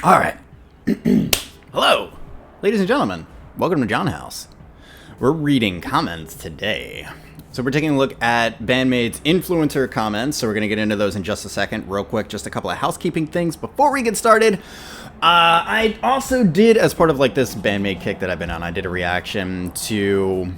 All right. Hello, ladies and gentlemen. Welcome to John House. We're reading comments today. So we're taking a look at BandMAID's influencer comments. So we're going to get into those in just a second. Real quick, just a couple of housekeeping things before we get started. I also did, as part of like this BandMAID kick that I've been on, I did a reaction to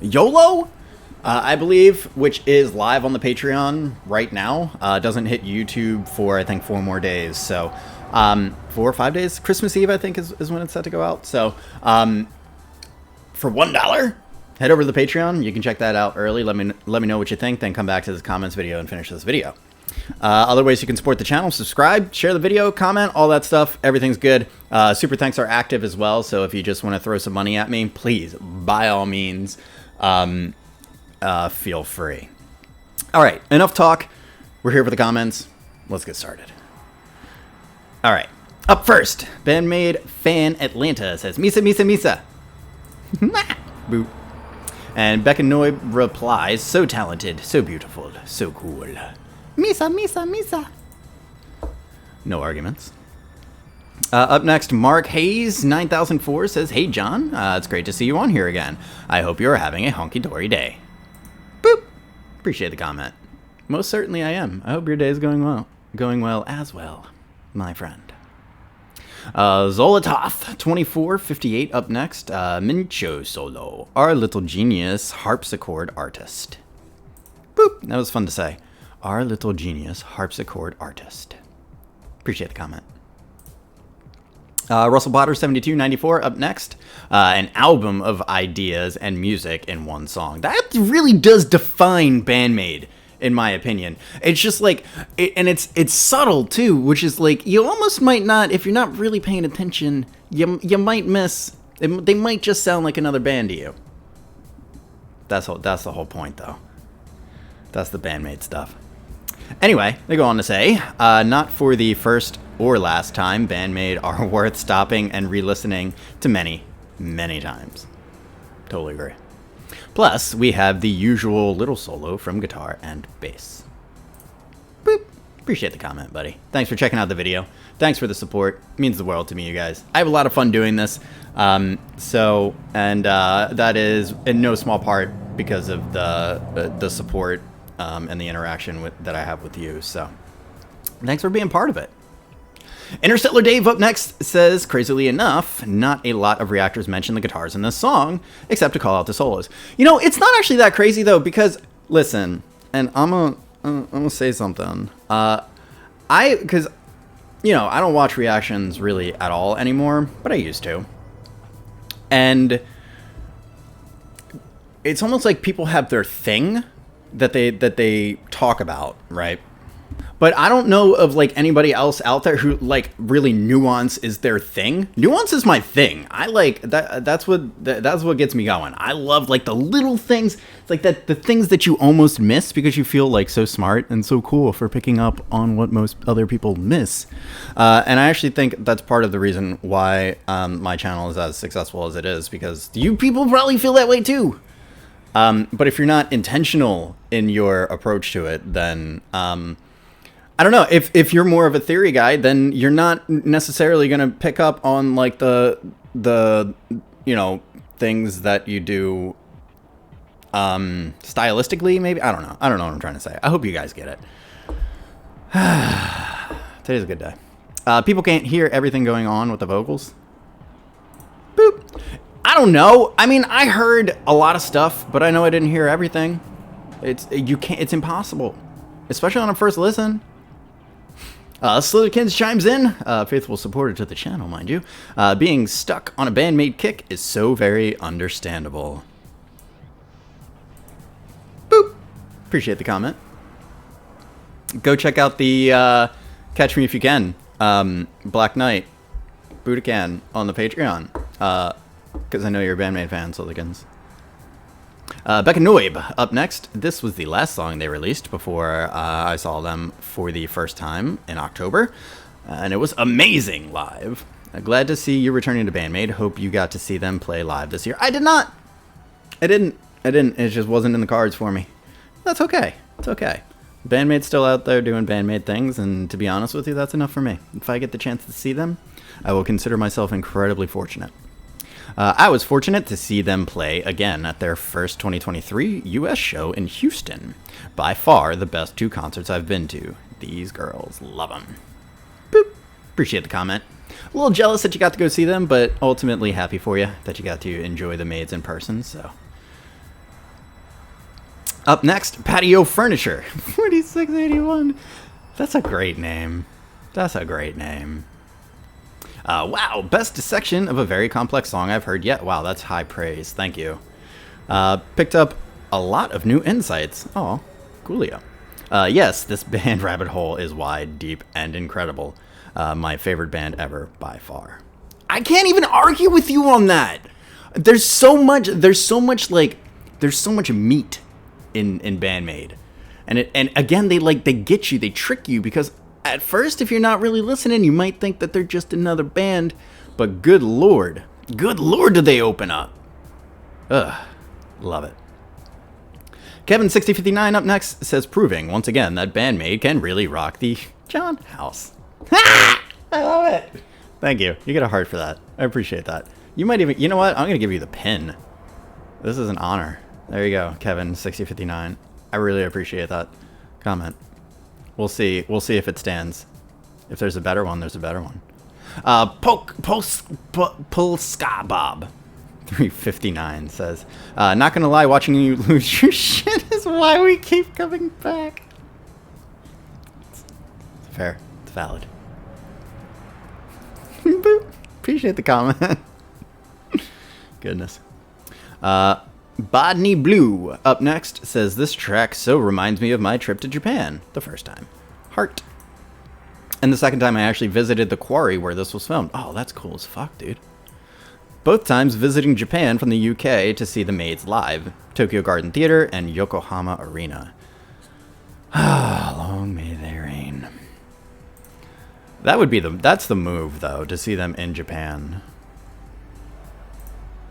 YOLO, I believe, which is live on the Patreon right now. Doesn't hit YouTube for, I think, 4 more days. So 4 or 5 days. Christmas Eve, I think, is when it's set to go out. So for $1, head over to the Patreon. You can check that out early. Let me know what you think. Then come back to this comments video and finish this video. Other ways you can support the channel: subscribe, share the video, comment, all that stuff. Everything's good. Super thanks are active as well. So if you just want to throw some money at me, please, by all means, feel free. All right, enough talk. We're here for the comments. Let's get started. All right, up first, BandMAID Fan Atlanta says, Misa, Misa, Misa. Boop. And Becca Noy replies, so talented, so beautiful, so cool. Misa, Misa, Misa. No arguments. Up next, Mark Hayes 9004 says, hey John, it's great to see you on here again. I hope you're having a honky-dory day. Boop. Appreciate the comment. Most certainly I am. I hope your day is going well as well, my friend. Zolotov 2458 up next. Mincho Solo, our little genius harpsichord artist. Boop. That was fun to say. Our little genius harpsichord artist. Appreciate the comment. Russell Potter 7294 up next. An album of ideas and music in one song. That really does define BandMAID, in my opinion. It's just like, and it's subtle too, which is like, you almost might not, if you're not really paying attention, you might miss, they might just sound like another band to you. That's the whole point though. That's the BandMAID stuff. Anyway, they go on to say, not for the first or last time, BandMAID are worth stopping and re-listening to many, many times. Totally agree. Plus, we have the usual little solo from guitar and bass. Boop. Appreciate the comment, buddy. Thanks for checking out the video. Thanks for the support. It means the world to me, you guys. I have a lot of fun doing this. That is in no small part because of the support and the interaction that I have with you. So thanks for being part of it. Interstellar Dave up next says, crazily enough, not a lot of reactors mention the guitars in this song, except to call out the solos. You know, it's not actually that crazy though, because listen, and I'm gonna say something. Because you know, I don't watch reactions really at all anymore, but I used to, and it's almost like people have their thing that they talk about, right? But I don't know of like anybody else out there who like really nuance is their thing. Nuance is my thing. I like that. That's what gets me going. I love like the little things, like the things that you almost miss because you feel like so smart and so cool for picking up on what most other people miss. And I actually think that's part of the reason why my channel is as successful as it is, because you people probably feel that way too. But if you're not intentional in your approach to it, then I don't know, if you're more of a theory guy, then you're not necessarily going to pick up on like the you know, things that you do stylistically, maybe. I don't know what I'm trying to say. I hope you guys get it. Today's a good day. People can't hear everything going on with the vocals. Boop. I don't know. I mean, I heard a lot of stuff, but I know I didn't hear everything. It's impossible, especially on a first listen. Slitherkins chimes in, faithful supporter to the channel, mind you. Being stuck on a BandMAID kick is so very understandable. Boop. Appreciate the comment. Go check out the Catch Me If You Can, Black Knight, Budokan on the Patreon. Because I know you're a BandMAID fan, Slitherkins. Becca Noib up next. This was the last song they released before I saw them for the first time in October, and it was amazing live. Glad to see you returning to BandMAID. Hope you got to see them play live this year. I did not. I didn't. It just wasn't in the cards for me. That's okay. It's okay. Bandmaid's still out there doing Bandmaid things, and to be honest with you, that's enough for me. If I get the chance to see them, I will consider myself incredibly fortunate. I was fortunate to see them play again at their first 2023 US show in Houston. By far the best 2 concerts I've been to. These girls love them. Boop. Appreciate the comment. A little jealous that you got to go see them, but ultimately happy for you that you got to enjoy the Maids in person, so. Up next, Patio Furniture. 4681. That's a great name. That's a great name. Wow, best section of a very complex song I've heard yet. Wow, that's high praise. Thank you. Picked up a lot of new insights. Oh, coolio. Yes, this band rabbit hole is wide, deep, and incredible. My favorite band ever by far. I can't even argue with you on that. There's so much meat in Bandmaid. And again, they get you, they trick you, because at first, if you're not really listening, you might think that they're just another band, but good lord do they open up. Ugh, love it. Kevin6059 up next says, proving once again that Bandmaid can really rock the John House. I love it. Thank you. You get a heart for that. I appreciate that. You might even, you know what? I'm going to give you the pin. This is an honor. There you go, Kevin6059. I really appreciate that comment. We'll see. We'll see if it stands. If there's a better one, there's a better one. Polska Bob 359 says, not gonna lie, watching you lose your shit is why we keep coming back. It's fair. It's valid. Appreciate the comment. Goodness. Bodney Blue up next says, this track so reminds me of my trip to Japan the first time. Heart. And the second time I actually visited the quarry where this was filmed. Oh, that's cool as fuck, dude. Both times visiting Japan from the UK to see the Maids live. Tokyo Garden Theater and Yokohama Arena. Ah, long may they reign. That's the move, though, to see them in Japan.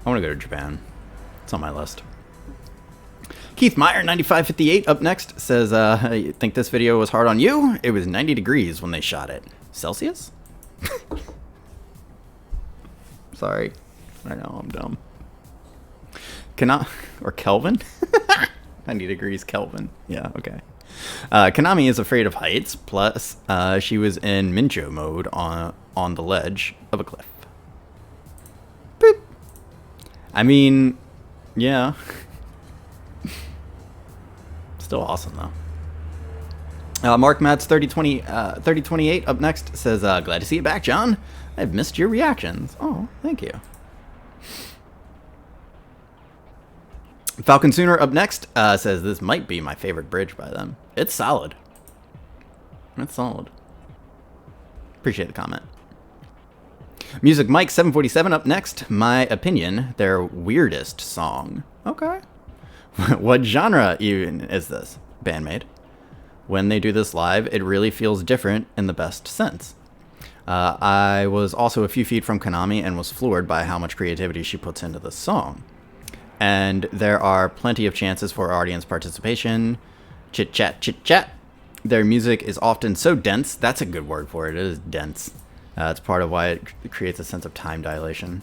I want to go to Japan. It's on my list. Keith Meyer 9558 up next says, I think this video was hard on you. It was 90 degrees when they shot it. Celsius? Sorry. I know, I'm dumb. Or Kelvin? 90 degrees Kelvin. Yeah, okay. Konami is afraid of heights, plus she was in Mincho mode on the ledge of a cliff. Boop. I mean, yeah. Still awesome, though. Mark Matz 3028 up next says, glad to see you back, John. I've missed your reactions. Oh, thank you. Falcon Sooner up next says, this might be my favorite bridge by them. It's solid. It's solid. Appreciate the comment. Music Mike 747 up next. My opinion, their weirdest song. Okay. What genre even is this? Bandmaid. When they do this live, it really feels different in the best sense. I was also a few feet from Konami and was floored by how much creativity she puts into this song. And there are plenty of chances for audience participation. Chit chat, chit chat. Their music is often so dense. That's a good word for it. It is dense. It's part of why it creates a sense of time dilation.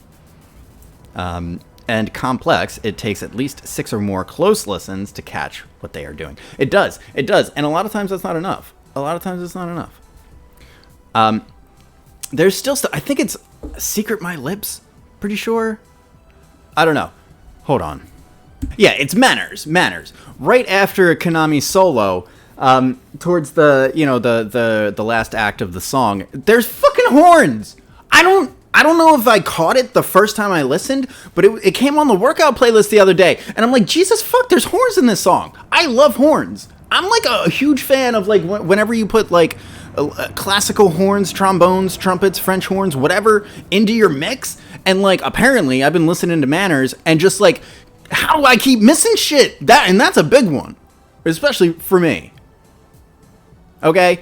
And complex, it takes at least 6 or more close listens to catch what they are doing. It does. It does. And a lot of times that's not enough. A lot of times it's not enough. There's still stuff. I think it's Secret My Lips. Pretty sure. I don't know. Hold on. Yeah, it's Manners. Manners. Right after Konami solo, towards the, you know, the last act of the song, there's fucking horns. I don't know if I caught it the first time I listened, but it came on the workout playlist the other day, and I'm like, Jesus fuck, there's horns in this song. I love horns. I'm like a huge fan of, like, whenever you put, like, classical horns, trombones, trumpets, French horns, whatever, into your mix. And, like, apparently I've been listening to Manners and just, like, how do I keep missing shit? And that's a big one, especially for me. Okay?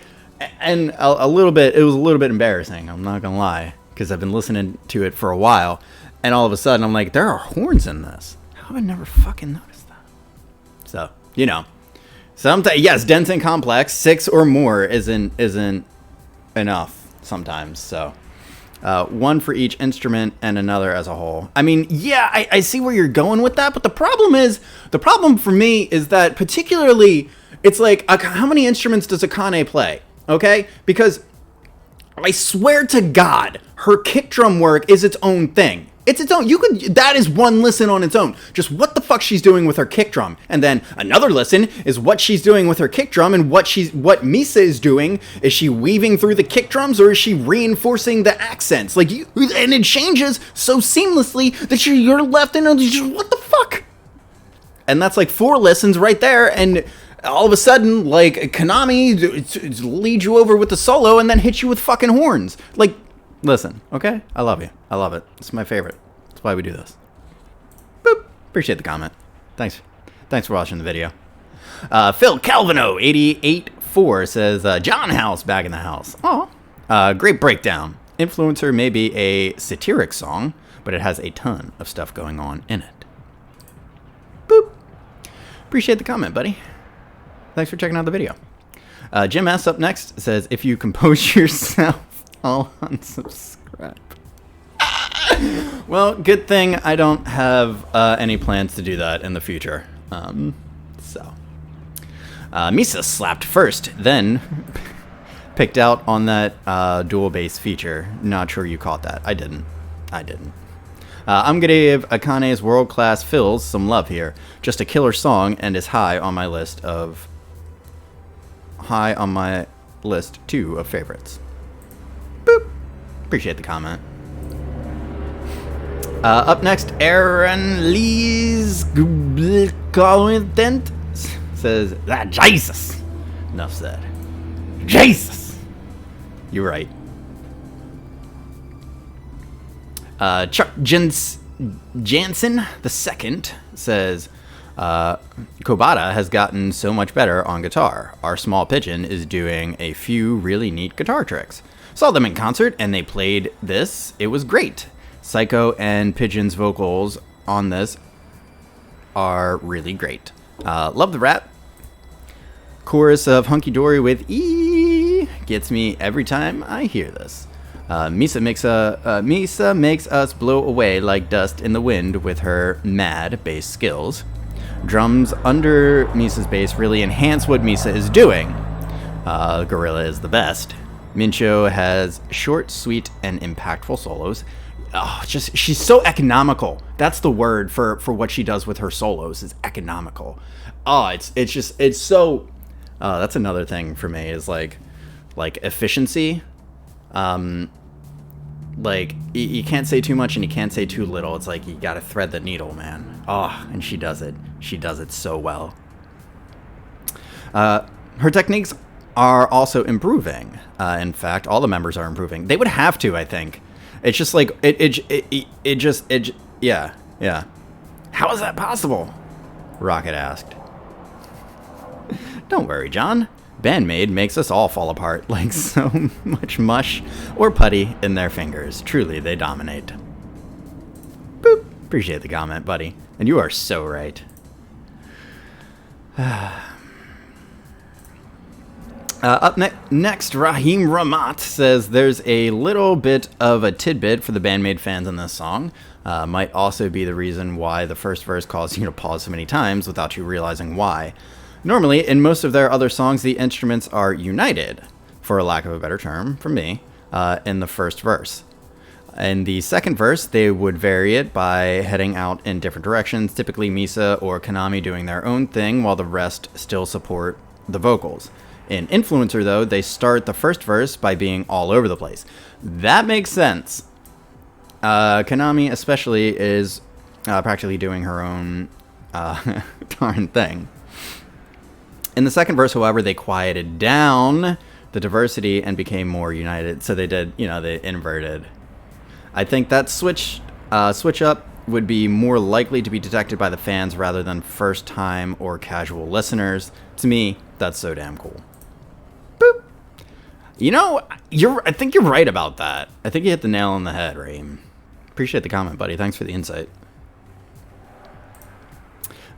And it was a little bit embarrassing, I'm not gonna lie, because I've been listening to it for a while, and all of a sudden I'm like, there are horns in this. How have I never fucking noticed that? So, you know, Sometimes, yes, dense and complex. 6 or more isn't enough sometimes. So, one for each instrument and another as a whole. I mean, yeah, I see where you're going with that, but the problem for me is that particularly, it's like, how many instruments does Akane play? Okay, because I swear to God, her kick drum work is its own thing. It's its own. That is one listen on its own. Just what the fuck she's doing with her kick drum. And then another listen is what she's doing with her kick drum, and what Misa is doing. Is she weaving through the kick drums, or is she reinforcing the accents? Like, and it changes so seamlessly that you're left in, what the fuck? And that's like 4 listens right there, and all of a sudden, like, Konami leads you over with the solo and then hits you with fucking horns. Like, listen, okay? I love you. I love it. It's my favorite. That's why we do this. Boop. Appreciate the comment. Thanks for watching the video. Phil Calvino 884 says, John House back in the house. Oh, great breakdown. Influencer may be a satiric song, but it has a ton of stuff going on in it. Boop. Appreciate the comment, buddy. Thanks for checking out the video. Jim S. up next says, if you compose yourself, I'll unsubscribe. Well, good thing I don't have any plans to do that in the future. Misa slapped first, then picked out on that dual bass feature. Not sure you caught that. I didn't. I'm gonna give Akane's world-class fills some love here. Just a killer song, and is high on my list too of favorites. Boop. Appreciate the comment. Up next, Aaron Lee's comment says, Jesus. Enough said. Jesus. You're right. Chuck Jansen II says, Kobata has gotten so much better on guitar. Our small pigeon is doing a few really neat guitar tricks. Saw them in concert and they played this. It was great. Psycho and Pigeon's vocals on this are really great. Love the rap. Chorus of Hunky Dory with E gets me every time I hear this. Misa makes us blow away like dust in the wind with her mad bass skills. Drums under Misa's bass really enhance what Misa is doing. Gorilla is the best. Mincho has short, sweet, and impactful solos. Oh, she's so economical. That's the word for what she does with her solos, is economical. Oh, it's so. That's another thing for me, is like efficiency. Like, you can't say too much and you can't say too little. It's like you gotta thread the needle, man. Oh, and she does it. She does it so well. Her techniques are also improving. In fact, all the members are improving. They would have to, I think. It's just like yeah. How is that possible? Rocket asked. Don't worry, John. BandMaid makes us all fall apart like so much mush or putty in their fingers. Truly, they dominate. Boop. Appreciate the comment, buddy. And you are so right. Up next, Rahim Ramat says there's a little bit of a tidbit for the BandMaid fans in this song. Might also be the reason why the first verse caused you to pause so many times without you realizing why. Normally, in most of their other songs, the instruments are united, for a lack of a better term from me, in the first verse. In the second verse, they would vary it by heading out in different directions, typically Misa or Konami doing their own thing while the rest still support the vocals. In Influencer, though, they start the first verse by being all over the place. That makes sense. Konami especially is practically doing her own darn thing. In the second verse, however, they quieted down the diversity and became more united. So they did, they inverted. I think that switch up would be more likely to be detected by the fans rather than first-time or casual listeners. To me, that's so damn cool. Boop. I think you're right about that. I think you hit the nail on the head, Raheem. Appreciate the comment, buddy. Thanks for the insight.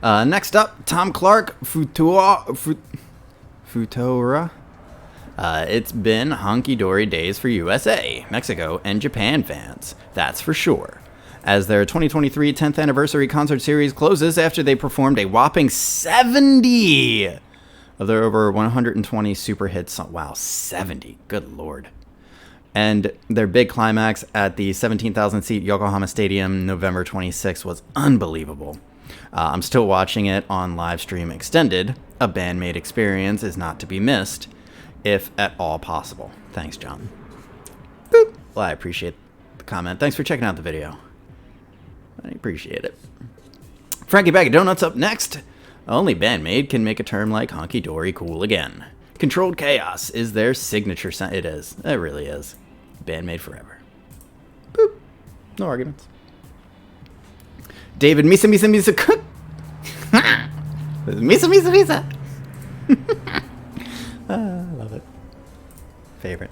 Next up, Tom Clark, Futura. It's been honky-dory days for USA, Mexico, and Japan fans. That's for sure. As their 2023 10th anniversary concert series closes after they performed a whopping 70 of their over 120 super hits. Wow, 70. Good Lord. And their big climax at the 17,000-seat Yokohama Stadium November 26 was unbelievable. I'm still watching it on live stream extended. A band-made experience is not to be missed, if at all possible. Thanks, John. Boop. Well, I appreciate the comment. Thanks for checking out the video. I appreciate it. Frankie Bag of Donuts up next. Only Bandmade can make a term like honky-dory cool again. Controlled chaos is their signature sound. It is. It really is. Bandmade forever. Boop. No arguments. David Misa Misa Misa Cook. Misa Misa Misa. I love it. Favorite.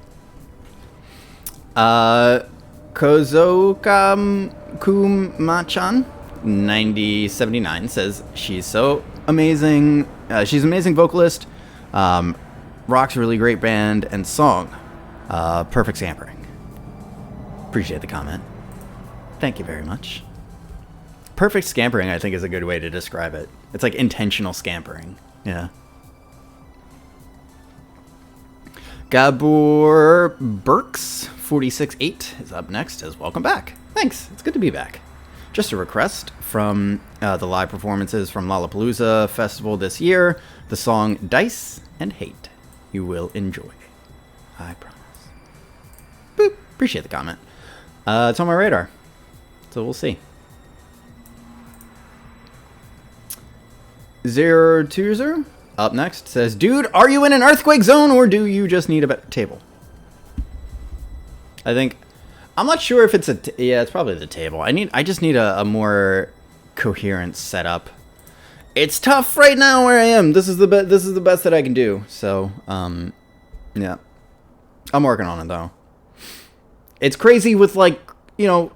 Kozokumachan 9079 says she's so amazing. She's an amazing vocalist. Rock's a really great band and song. Perfect scampering. Appreciate the comment. Thank you very much. Perfect scampering, I think, is a good way to describe it. It's like intentional scampering. Yeah. Gabor Burks 46.8 is up next as welcome back. Thanks. It's good to be back. Just a request from the live performances from Lollapalooza Festival this year. The song Dice and Hate. You will enjoy. I promise. Boop. Appreciate the comment. It's on my radar. So we'll see. Zero Tuzer up next says, dude, are you in an earthquake zone or do you just need a better table? I'm not sure if it's yeah, it's probably the table. I just need a more coherent setup. It's tough right now where I am. This is the best that I can do. So, yeah. I'm working on it though. It's crazy with the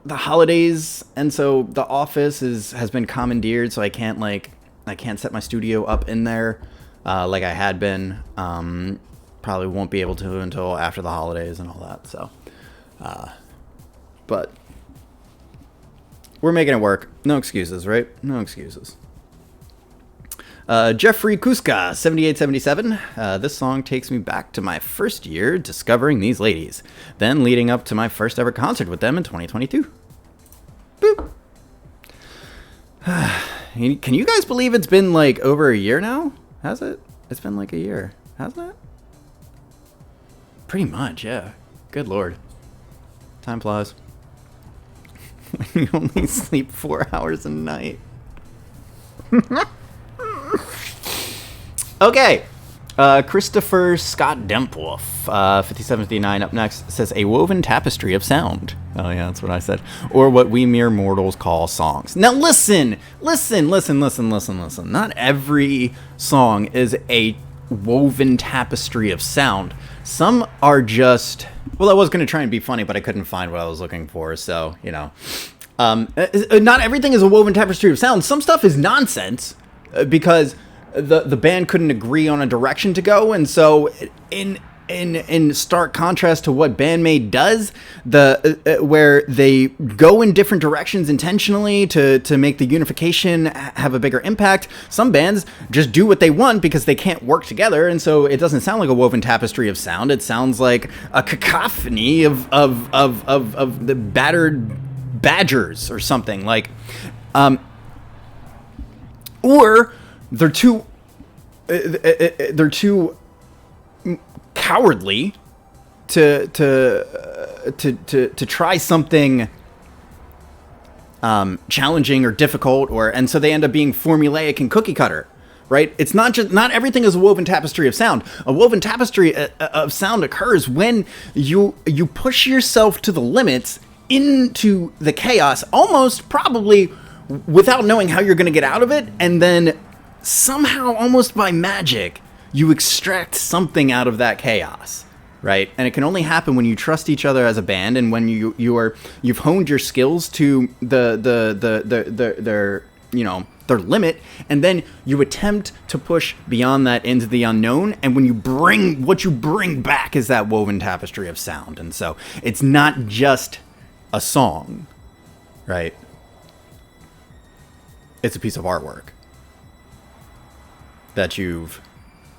holidays, and so the office has been commandeered, so I can't set my studio up in there like I had been. Probably won't be able to until after the holidays and all that. So, but we're making it work. No excuses, right? No excuses. Jeffrey Kuska, 7877. This song takes me back to my first year discovering these ladies, then leading up to my first ever concert with them in 2022. Boop. Can you guys believe it's been over a year now? Has it? It's been a year, hasn't it? Pretty much, yeah. Good Lord. Time flies. When you only sleep 4 hours a night. Okay. Christopher Scott Dempwolf, 5759 up next, says a woven tapestry of sound. Oh yeah, that's what I said. Or what we mere mortals call songs. Now listen. Not every song is a woven tapestry of sound. Some are just, well, I was going to try and be funny, but I couldn't find what I was looking for. So, not everything is a woven tapestry of sound. Some stuff is nonsense because the band couldn't agree on a direction to go, and so in stark contrast to what Bandmade does, where they go in different directions intentionally to make the unification have a bigger impact, some bands just do what they want because they can't work together, and so it doesn't sound like a woven tapestry of sound. It sounds like a cacophony of the battered badgers or something or they're too cowardly to try something challenging or difficult, and so they end up being formulaic and cookie cutter, right? It's not everything is a woven tapestry of sound. A woven tapestry of sound occurs when you push yourself to the limits into the chaos, almost probably without knowing how you're going to get out of it, and then somehow, almost by magic, you extract something out of that chaos, right? And it can only happen when you trust each other as a band, and when you've honed your skills to their you know, their limit, and then you attempt to push beyond that into the unknown, and when you bring, what you bring back is that woven tapestry of sound. And so it's not just a song, right? It's a piece of artwork that you've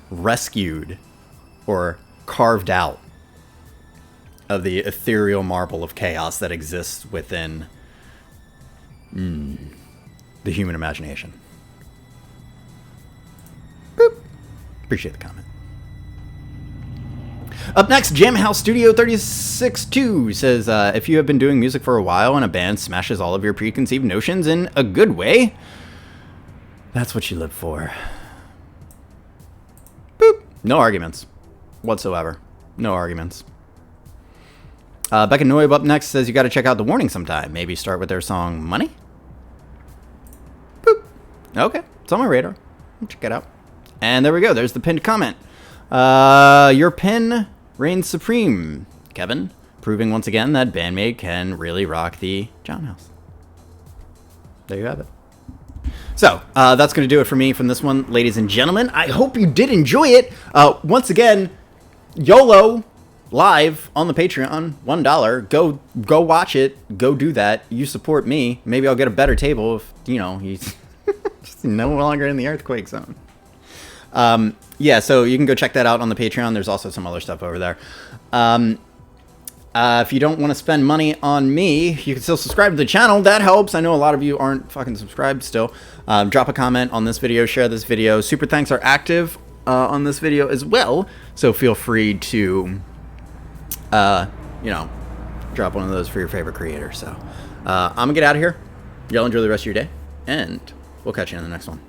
rescued or carved out of the ethereal marble of chaos that exists within the human imagination. Boop. Appreciate the comment. Up next, Jam House Studio 36-2 says, if you have been doing music for a while and a band smashes all of your preconceived notions in a good way, that's what you live for. Boop. No arguments whatsoever. No arguments. Becca Noib up next says, you got to check out The Warning sometime. Maybe start with their song Money? Boop. Okay. It's on my radar. I'll check it out. And there we go. There's the pinned comment. Your pin reigns supreme, Kevin. Proving once again that Bandmaid can really rock the John House. There you have it. So, that's going to do it for me from this one, ladies and gentlemen. I hope you did enjoy it. Once again, YOLO live on the Patreon, $1. Go watch it. Go do that. You support me. Maybe I'll get a better table if, you know, he's just no longer in the earthquake zone. Yeah, so you can go check that out on the Patreon. There's also some other stuff over there. If you don't want to spend money on me, you can still subscribe to the channel. That helps. I know a lot of you aren't fucking subscribed still. Drop a comment on this video. Share this video. Super thanks are active on this video as well. So feel free to, you know, drop one of those for your favorite creator. So I'm going to get out of here. Y'all enjoy the rest of your day. And we'll catch you in the next one.